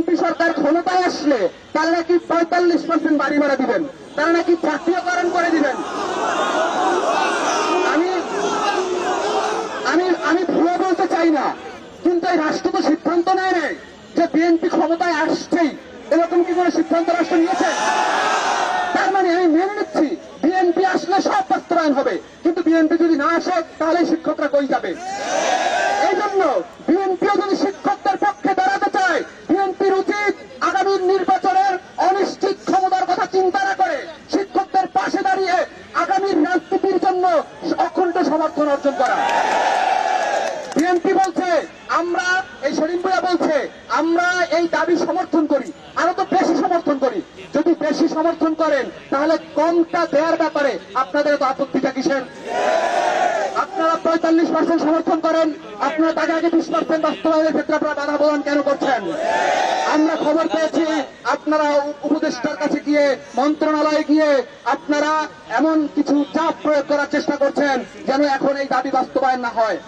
BNP সরকার ক্ষমতায় আসলে তারা নাকি 45% বাড়ি ভাড়া দিবেন, তারা নাকি জাতীয়করণ করে দিবেন। আমি ভুয়া বলতে চাই না, কিন্তু এই রাষ্ট্র তো সিদ্ধান্ত নেয় নাই যে বিএনপি ক্ষমতায় আসছেই, এরকম কি কোনো সিদ্ধান্ত রাষ্ট্র নিয়েছে? তার মানে আমি মেনে নিচ্ছি বিএনপি আসলে সব বাস্তবায়ন হবে, কিন্তু বিএনপি যদি না আসে তাহলে শিক্ষকরা কই যাবে? এই জন্য বিএনপিও যদি শিক্ষকদের পক্ষে দাঁড়াতে চায়, বিএনপির উচিত আগামী নির্বাচনের অনিশ্চিত ক্ষমতার কথা চিন্তা না করে শিক্ষকদের পাশে দাঁড়িয়ে আগামীর রাজনীতির জন্য অখণ্ড সমর্থন অর্জন করা। বিএনপি বলছে, আমরা এই শরীফ ভাইয়া বলছে আমরা এই দাবি সমর্থন করি, আরো তো বেশি সমর্থন করি। যদি বেশি সমর্থন করেন তাহলে কমটা দেওয়ার ব্যাপারে আপনাদের তো আপত্তিটা কিসের? আপনারা 45% সমর্থন করেন, আপনারা তাকে আগে 20% বাস্তবায়নের ক্ষেত্রে আপনারা বাধা প্রদান কেন করছেন? আমরা খবর পেয়েছি আপনারা উপদেষ্টার কাছে গিয়ে, মন্ত্রণালয়ে গিয়ে আপনারা এমন কিছু চাপ প্রয়োগ করার চেষ্টা করছেন যেন এখন এই দাবি বাস্তবায়ন না হয়।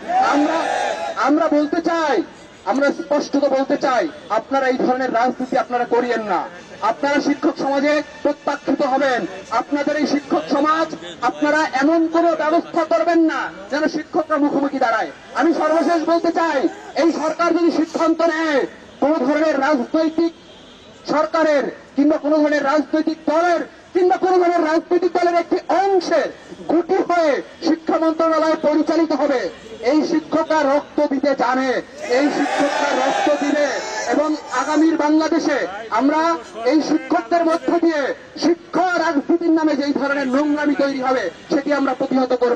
আমরা বলতে চাই, আমরা স্পষ্টত বলতে চাই, আপনারা এই ধরনের রাজনীতি আপনারা করিয়েন না। আপনারা শিক্ষক সমাজে প্রত্যাখ্যিত হবেন। আপনাদের এই শিক্ষক সমাজ আপনারা এমন কোন ব্যবস্থা করবেন না যেন শিক্ষকরা মুখোমুখি দাঁড়ায়। আমি সর্বশেষ বলতে চাই, এই সরকার যদি সিদ্ধান্ত নেয় কোন ধরনের রাজনৈতিক সরকারের কিংবা কোন ধরনের রাজনৈতিক দলের কিংবা কোন ধরনের রাজনৈতিক দলের একটি অংশের গুটি হয়ে শিক্ষা মন্ত্রণালয় পরিচালিত হবে, এই শিক্ষকরা রক্ত দিতে জানে, এই শিক্ষকরা রক্ত দিবে এবং আগামীর বাংলাদেশে আমরা এই শিক্ষকদের মধ্য দিয়ে শিক্ষা রাজনীতির নামে যেই ধরনের নোংরামি তৈরি হবে সেটি আমরা প্রতিহত করব।